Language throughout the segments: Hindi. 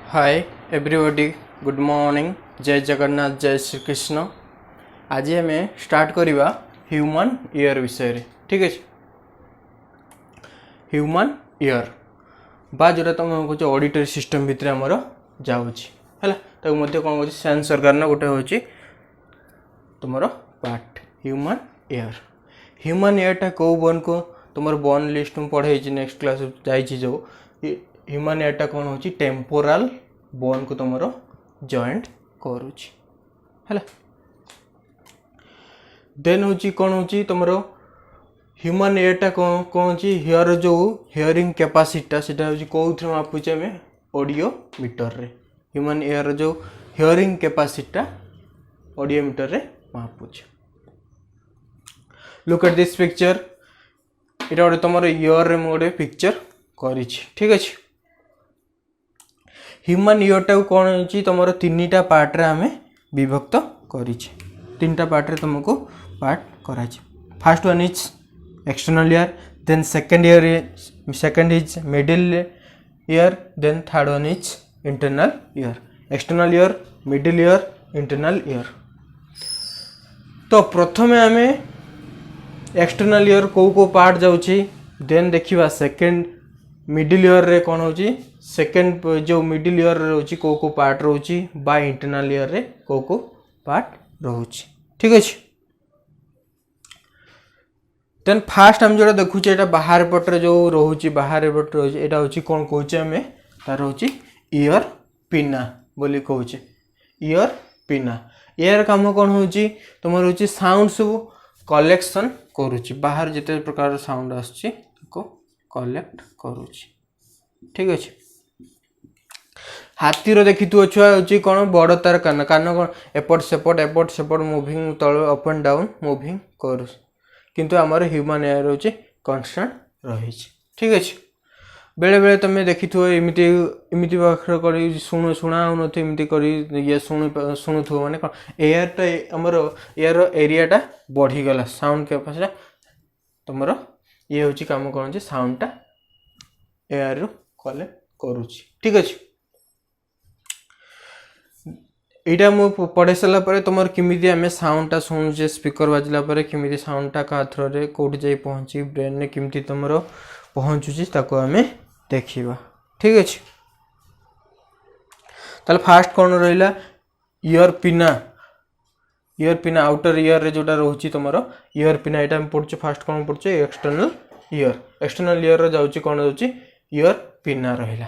हाय एवरीबॉडी, गुड मॉर्निंग, जय जगन्नाथ, जय श्री कृष्ण। आज आम स्टार्ट करवा ह्यूमन ईयर विषय रे। ठीक है, ह्यूमन ईयर बा जोटा तुम कह ऑडिटरी सिस्टम भितर आमर जाऊँगी है कौन कह सेंस सरकार गोटे हूँ तुम पार्ट ह्यूमन ईयर। ह्यूमन ईयरटा कौ बोन को तुम बोन लिस्ट में पढ़े नेक्स्ट क्लास जो ह्यूमन ईयरटा कौन हो टेम्पोराल बोन को तुम जॉइंट करुच्ची है। देन हूँ कौन हो तुम ह्यूमन ईयरटा कौन कौन हियर जो हियरिंग कैपेसिटा से कौन मापुचे आम ऑडियो मीटर रे। ह्यूमन ईयर जो हियरिंग कैपेसिटा ऑडियो मीटर रे Mapuche. Look at this picture, इटा गोटे तुम ईयर रे गोटे पिक्चर करी। ठीक अच्छे, ह्यूमन ईयरटा कौन हो तुम तीन टा पार्ट रे आम विभक्त कर तीन टा पार्ट रे तुमको पार्ट करा। First one is external ear, then second is middle ear, then third one is internal ear. External ear, middle ear, internal ear. तो प्रथम आम एक्सटर्नल ईयर को पार्ट जाऊँगी, देन देखा सेकेंड मिडिल ईयर रे कौन हो सेकेंड जो मिडिल ईयर रोची को पार्ट रोची बा इंटरनल ईयर रे को पार्ट रोची। ठीक अच्छे, देन फास्ट आम जो देखुचे एटा बाहर पटे जो रोची बाहर पटे रोची एटा होची कौन कहचे आम तार होची ईयर पिना बोली कहचे। ईयर पिना ईयर काम कौन होची तुम होची साउंड सब कलेक्शन करुची, बाहर जिते प्रकार साउंड आसुची को कलेक्ट करुची। ठीक अच्छे, हाथीर देखी छुआ हूँ कौन बड़ तार कान कान कौन एपट सेपट मुविंग तल अप एंड डाउन मुविंग कर, किंतु आमर ह्यूमन एयर हूँ कन्स्टांट रही। ठीक अच्छे, बेले बेले तुम देखी इमती इमती पाखर कर शुणा होमती कर ये शुणुव मैंने कौन एयरटा आमर एयर एरियाटा बढ़ीगला, साउंड कैपेसिटी तुम ये हूँ कम कौन साउंडटा एयर रु कलेक्ट करुच्ची। ठीक अच्छे, यहाँ मुझे पढ़े सारापर तुम किमी आम साउंडटा शुणुचे स्पीकर बाजिला किमी साउंडटा क्या थ्रोरे कौट जा पहुँची ब्रेन में किमी तुम पहुँचुची ताको आम देखा। ठीक अच्छे, ताल फास्ट कौन रहा ईयर पिना। ईयर पिना आउटर ईयर रे जोटा रोची तुम ईयर पिना यहाँ पढ़ुचे फास्ट कौन पढ़ुचे एक्सटर्नल ईयर। एक्सटर्नल ईयर जाऊँगी कौन जाऊँगी ईयर पिना रहा।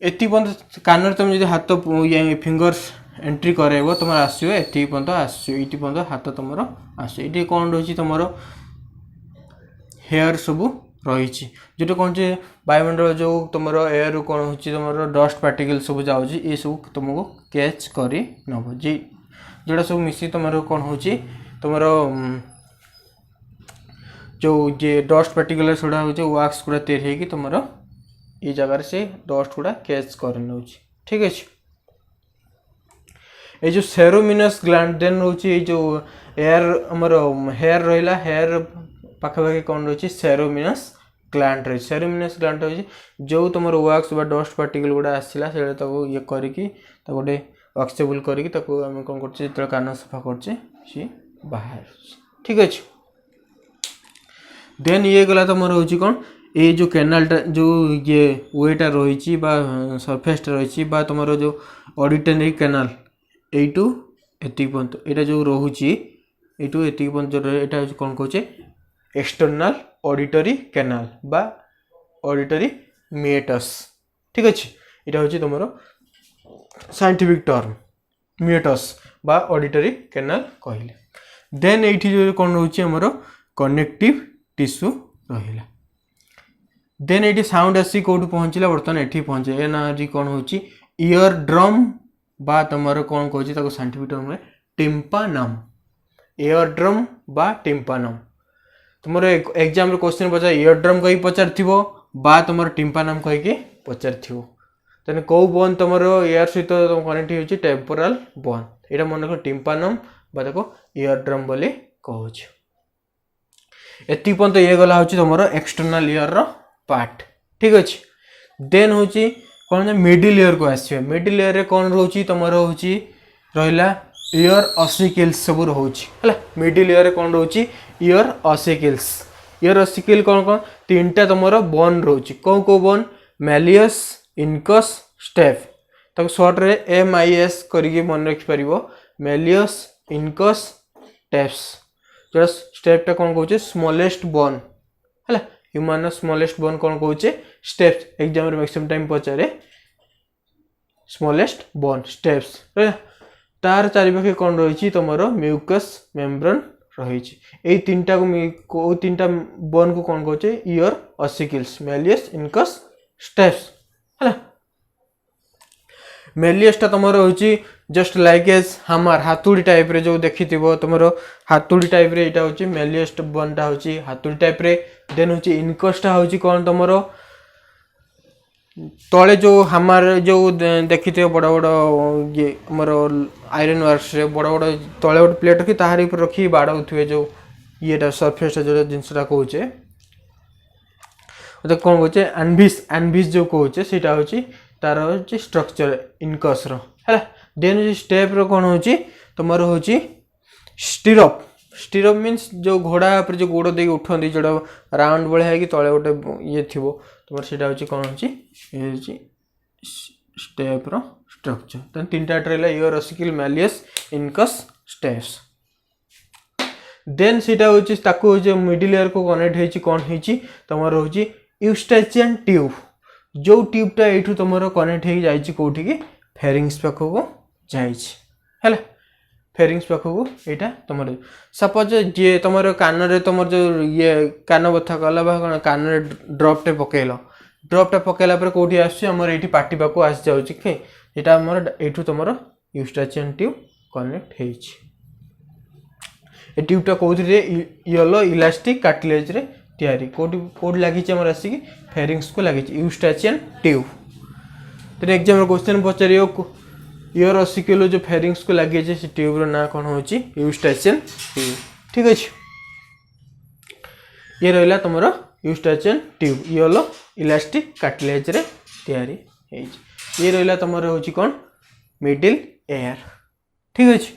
एति पर्यंत कान तुम जो हाथ फिंगर्स एंट्री करेब तुम आसो एति पर्यंत आसो पर्यंत हाथ तुम आस ये कौन रही तुम हेयर सब रही जो कौन वायुमंडल जो तुम एयर कौन हो तुम डस्ट पार्टिकल सब जाऊँगी ये सब तुमको कैच कर नब जी जोटा सब मिसी तुम कौन हो तुम जो जे डस्ट पार्टिकल गुड़ा हो वैक्स गुड़ा तैयारी तुम ये जगार से डस्ट गुड़ा कैच कर नौ। ठीक अच्छे, ये जो सेरोमिनस ग्लैंड देन रोचे जो एयर आमर हेयर रहा हेयर पाखापाखि कौन रही सेरोमिनस ग्लैंड रही। सेरोमिनस ग्लैंड रही जो तुम वैक्स बा डस्ट पार्टिकल गुड़ा आसला से ये करके गोटे वैक्सेबल करके कौन कर कान सफा करचे सी बाहर। ठीक अच्छे, देन ये गला तुम रोचे कौन ये जो कैनालटा जो ये वेटा रही सरफेसटा रही तुम जो ऑडिटरी कैनाल यू एति पर्यंत यहाँ जो रोचे यू एति पर्यंत जो यहाँ कौन कहे एक्सटर्नल ऑडिटरी कैनाल बा ऑडिटरी मेटस। ठीक अच्छे, यहाँ हूँ तुम साइंटिफिक टर्म मेटस बा ऑडिटरी कैनाल कहले। देन ये जो कौन रोचे आमर कनेक्टिव टिश्यू रहा। देन ये साउंड आसी कौट पहुँचला बर्तमान ये पहुँचे ए ना कौन हो ईयर ड्रम बा तुम कौन कहे साइंटिफिक टर्म में टिम्पानम। ईयर ड्रम बा टिम्पानम तुम एग्जाम रे क्वेश्चन पचार ईयर ड्रम कहीं पचार बा तुम टिम्पानम कहीं पचार तेने कौ बोन तुम एयर सहित कनेक्ट हो टेम्पोराल बोन यहाँ मन रख टिम्पानम बा ईयर ड्रम बोली कहूँ। एति पर्यंत ये गला हूँ तुम एक्सटर्नल ईयर रो पार्ट। ठीक अच्छे, देन हूँ कौन मिडिल लेयर को आसवे मिडिल लेयर रे कौन रोची तुम रोची रहिला ईयर ऑसिकल्स सब रोची है मिडिल लेयर रे कौन रोची ईयर ऑसिकल कौन कौन तीनटा तुम बोन रोची कौन को बोन मैलियस इनकस स्टेप तक शॉर्ट रे MIS करके मन रखि परिबो मैलियस इनकस स्टेप्स जो स्टेप टा कौन कहूचे स्मॉलेस्ट बोन है ह्यूमन स्मॉलेस्ट बोन कौन कहूचे स्टेप्स एग्जाम रे मैक्सिमम टाइम पचारे स्मॉलेस्ट बोन स्टेप्स तार चारिपाखे कौन रही तुम म्यूकस मेम्ब्रेन रही ए तीनटा को तीनटा बोन को कौन कहचे ear ossicles malleus incus stapes है मैलियस टा तुम रही जस्ट लाइक एज हमार हाथुड़ी टाइप रे जो देखि तुम हाथुड़ी टाइप रे एटा होची मैलियस बोन टा होची हाथुड़ी टाइप रे देन होची इनकस टा होची कौन तुम तले जो हमार जो देखी थे बड़ बड़ ये आमर आयरन वर्क्स रे बड़ बड़ तले गोटे प्लेट रखी ताहार ऊपर रखी बाड़ाऊे जो ये सरफेस जो जिनसा कहे कौन कहे एनभिस जो कहे सीटा हूँ तार हूँ स्ट्रक्चर इनकस है देन स्टेप रो कौन हो तुम हूँ स्टीरअप स्टीरअप मीन्स जो घोड़ा पर जो गोड़ देके उठती जो राउंड भाया है कि तले गोटे ये थी तुम सीटा हूँ कौन हो स्टेप रो स्ट्रक्चर तो तीन टा रहा ear ossicle malleus incus stapes then सीटा हूँ मिडिल लेयर को कनेक्ट होती कौन होती तुम हूँ यूस्टाचियन ट्यूब जो ट्यूबटा ये तुम कनेक्ट हो जाए कौटी की फेरिंग्स पाखक जाए फेरिंग्स पाखक यहाँ तुम सपोज जी तुम कान रे तुम जो ये कान बथा कला कौन कान ड्रपटे पकेल ड्रपटा पकेला कौटी आमर ये पार्टी पाक आसी जाऊँगी यहाँ आमर ये तुम यूस्टाचियन ट्यूब कनेक्ट हो ट्यूबटा कौन येलो इलास्टिक कार्टिलेज रे तैयारी कौटी लगी आमर आसिक फेरिंग्स को लगी यूस्टाचियन ट्यूब तो एग्जाम क्वेश्चन पचार ईयर ऑसिकल जो फेरिंग्स को लगे से ट्यूब ना कौन हो यूस्टाचियन ट्यूब ठीक अच्छे ये रहा तुम यूस्टाचियन ट्यूब येलो इलास्टिक कार्टिलेज रे तैयारी ये रहा तुम हूँ कौन मिडिल एयर ठीक अच्छे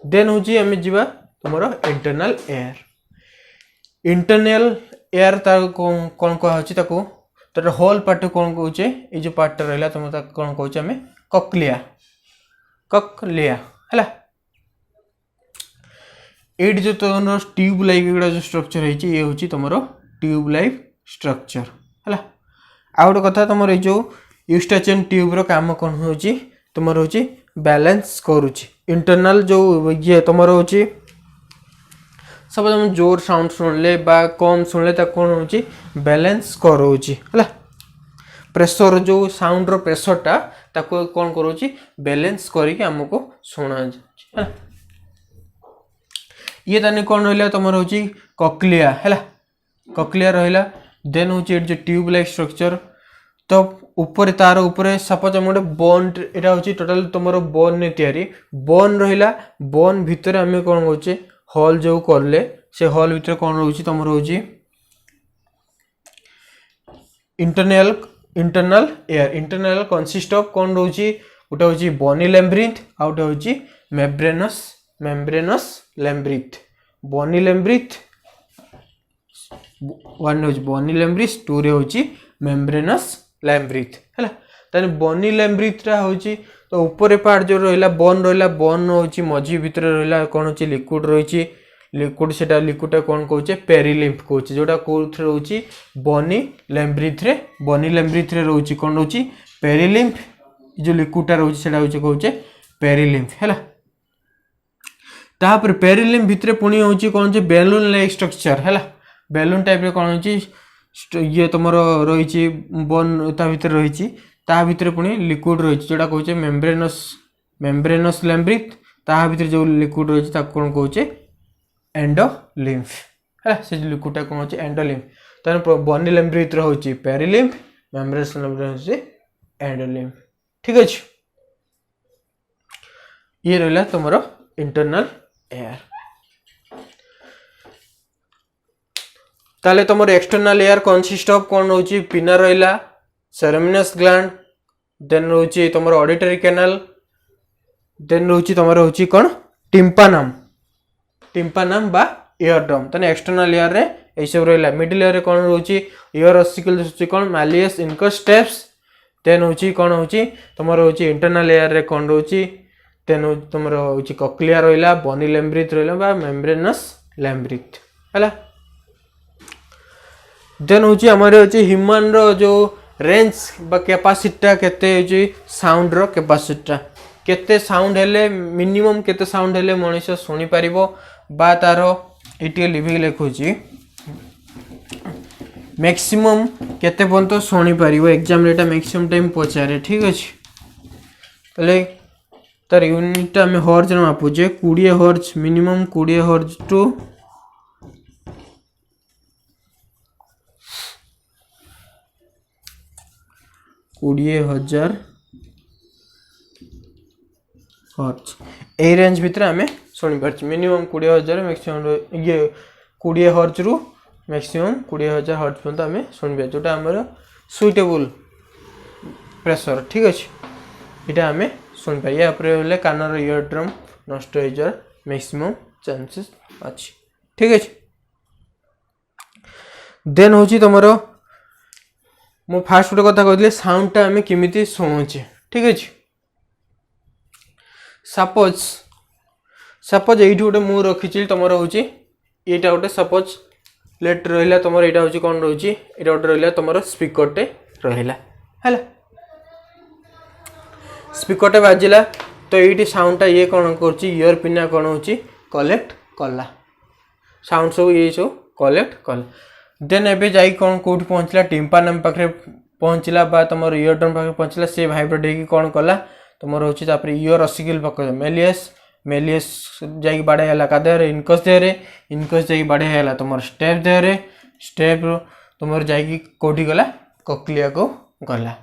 देन हूँ आम जा तुम इंटरनल एयर तार कौन कहुची तर होल पार्ट कौन कहे ये जो पार्ट रहा तुम कौन कहे आम कक्लिया है ये जो तुम ट्यूब लाइफ गुड़ा जो स्ट्रक्चर है ये हूँ तुम ट्यूब लाइफ स्ट्रक्चर है आ गए कथा तुम जो यूस्टाचियन ट्यूब रो काम कौन हो तुम हूँ बैलेंस करुच्ची इंटरनल जो ये तुम हूँ सब तुम जोर साउंड शुणले बा कम शुणले कौन हो बैलेंस करोची है प्रेशर जो साउंड रो प्रेशर टा ताको कौन करोची बैलेंस करके हमको सुना है ये ताने कौन रहा तुम हूँ कक्लिया है कक्लिया रहा देन हूँ जो ट्यूब लाइक स्ट्रक्चर तो ऊपर तार ऊपर सपोज हम गोटे बोन यहाँ हूँ टोटाल तुम बोन ने तैयारी बोन रहा बोन भितर आम कौन कहे हॉल जो करले से हॉल भीतर कौन रोची तुम रोची इंटरनल एयर कंसिस्ट ऑफ कौन रोची गोटे होची बनी लैम्ब्रिथ आ गोटे होची मेम्ब्रेनस लैम्ब्रिथ बनी लैम्ब्रिथ वन होची बनी लैम्ब्रिथ टू रे होची मेम्ब्रेनस लैम्ब्रिथ है ताने बनी लैम्ब्रिथ रा होची तो ऊपर पार्ट जो रहा बोन होची मझी भीतर रहा कौन होची लिक्विड रही लिक्विड से लिक्विडा कौन कहे पेरिलिम्फ कहे जोटा कौन रोची बनी लैम्ब्रिथ रे रोची कौन रोची पेरिलिम्फ जो लिक्विडा रोची सेटा होची कहे पेरिलिम्फ है तापर पेरिलिम्फ भितर पुणी होची कौन जे बेलून लाइक स्ट्रक्चर है बेलून टाइप रे कौन होची ये तुम रही बोन ता भीतर रही ता भीतर पुणी लिक्विड रही जोटा कहे मेम्ब्रेनस लैम्ब्रिथ ता भीतर जो लिक्विड रही कौन कहे एंडोलिम्फ है से लिक्विडा कौन होची एंडोलिम्फ तार बनी लैम्ब्रिथ होची पेरिलिम्फ मेम्ब्रेनस लैम्ब्रिथ होची एंडोलिम्फ ठीक अच्छे ये रहा तुम इंटरनल एयर ताले तुम एक्सटर्नल एयर कंसिस्ट ऑफ कौन होची पिना रहा सेरेमिनस ग्लैंड देन रोचे तुम ऑडिटरी कैनाल देन रोचे तुम रोचे कौन टिम्पानम बा इयर ड्रम तने एक्सटर्नल इयर रे ए सब रहला मिडिल इयर रे कौन रोचे इयर ऑसिकल होची कौन मैलियस इनकस स्टेप्स देन होची कौन होची तुम रोचे इंटरनल इयर रे कौन रोचे देन तुम रोचे कॉक्लिया रहला बनी लैम्ब्रिथ रहला बा मेम्ब्रेनस लैम्ब्रिथ हैला देन होची हमरे होची ह्यूमन रो जो रेंज बा कैपेसिटी केते होची साउंड रो कैपेसिटी केते साउंड हेले मिनिमम केते साउंड हेले मनुष्य सुनी परिबो बा तारो एटी लिविंग लिखुची मैक्सिमम केते पर्यंत सुनी परिबो एग्जाम रेटा मैक्सिमम टाइम पचारे ठीक अछि तले तार यूनिट हम हर्ज रे मापुजे 20 हर्ज मिनिमम 20 हर्ज टू 20,000 हर्ज ए रेंज भितर आम शुणी पार्छ मिनिमम 20,000 मैक्सिमम ये 20 हर्ज रु मैक्सिमम 20,000 हर्ज पर्यंत आम शुणी पार जोटा आमर सुइटेबल प्रेशर ठीक अच्छे यहाँ आम शुणी पार या कानर इयर ड्रम नष्ट हो जाए मैक्सिमम चांसेस अच्छी ठीक अच्छे देन हूँ तुम मो फास्ट गोटे कथा कहते साउंडटा आम केमी शुणुचे ठीक अच्छे सपोज ये गोटे मु रखी तुम हूँ यहाँ गोटे सपोज लेट रहा तुम यहाँ हूँ कौन रोचे ये गोटे रहा तुम स्पीकरटे रहा है स्पीकरटे बाजिला तो ये साउंडटा ये कौन कर इयर पिना कौन हो कलेक्ट कला साउंड सब ये सब कलेक्ट कला देन एबे जाई कौन कोठी पहुँचला टिम्पानम पाखे पहुँचला बा तुम इयर ड्रम पाखे पहुँचला से भाइब्रेट होगी कौन कला तुम हूँ इयर ऑसिकल पाखे मेलियस मेलियस जाई बाड़े है का देहरे इनकस देहरे इनकस जाई बाड़े है तुम स्टेप देहरे स्टेप तुम जाई कोठी गला कॉक्लिया को गला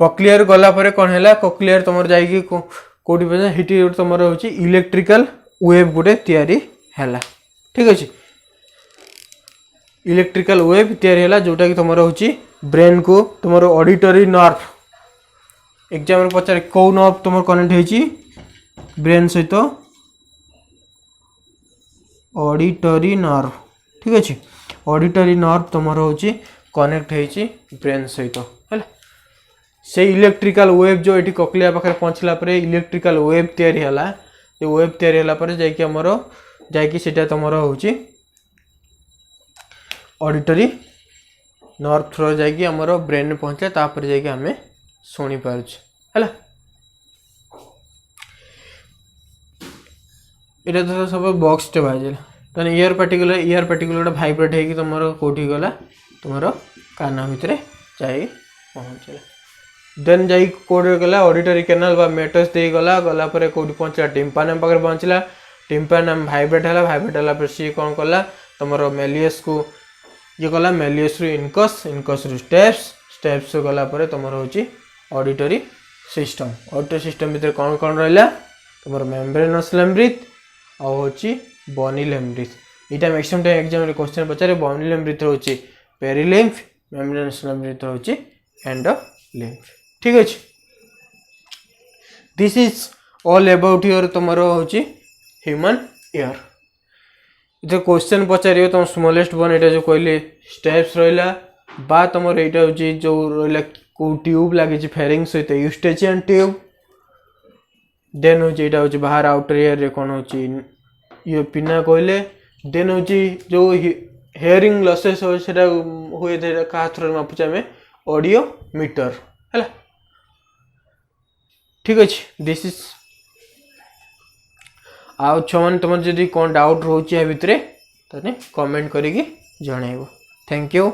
कॉक्लियर गला पर कौन है कॉक्लियर तुम जाई कोठी हिटी तुम हूँ इलेक्ट्रिकल वेव गोटे तैयारी है ठीक अच्छे इलेक्ट्रिकल वेव तैयारी जोटा कि तुम हूँ ब्रेन को तुम ऑडिटरी नर्व एग्जाम पचारे कौ नर्व तुम कनेक्ट हो ब्रेन सहित ऑडिटरी नर्व ठीक अच्छे ऑडिटरी नर्व तुम हूँ कनेक्ट हो ब्रेन सहित है से इलेक्ट्रिकल वेव जो ये कॉक्लिया पाखे पहुँचला इलेक्ट्रिकल वेव तैयारी है ये वेव तैयारी है जाकि तुम हूँ ऑडिटरी नर्व थ्रो जाकि आमर ब्रेन में पहुँचला तापर जाकि आम शुणी पार्छ है ये तो सब बॉक्स टे बाजिला तो इयर पार्टिकुलर भाइब्रेट होगी तुम कौटी गला तुम कान भितर जाई पहुँचला देन जाई कोड गला ऑडिटरी कैनाल बा मेटस दे गला गला पर कौटी पहुँचला टिम्पानम पाखे पहुँचला टिम्पानम भाइब्रेट है सी कौन कला तुम मेलियस को ये गला मेलियस रु इनकस रु स्टेप्स गला पर तुम हूँ ऑडिटरी सिस्टम भीतर कौन कौन रहा तुम मेम्ब्रेनस लैम्ब्रिथ और हूँ बनी लैम्ब्रिथ यहाँ मैक्सिमम टाइम एग्जाम क्वेश्चन पचारे बनी लैम्ब्रिथ हूँ पेरिलिम्फ मेम्ब्रेनस लैम्ब्रिथ हूँ एंडोलिम्फ ठीक अच्छे this is all about your तुम हूँ ह्यूमन इयर इधर क्वेश्चन पचार तुम स्मॉलेस्ट वन यहाँ जो कहले स्टेप्स रहा बा तुम यहाँ हूँ जो रहा को ट्यूब लगी फेरिंग सहित यूस्टेचियन ट्यूब देन हूँ यहाँ हूँ बाहर आउटर एयर रे कौन हो ये पिना कहले देन हूँ जो हेयरिंग लसेस हुए क्या थ्रो मापुचे आम ऑडियो मीटर है ठीक अच्छे दिस इज आउ छुआ तुम जब कौन डाउट रोचे भितर कमेंट करी जनइब थैंक यू।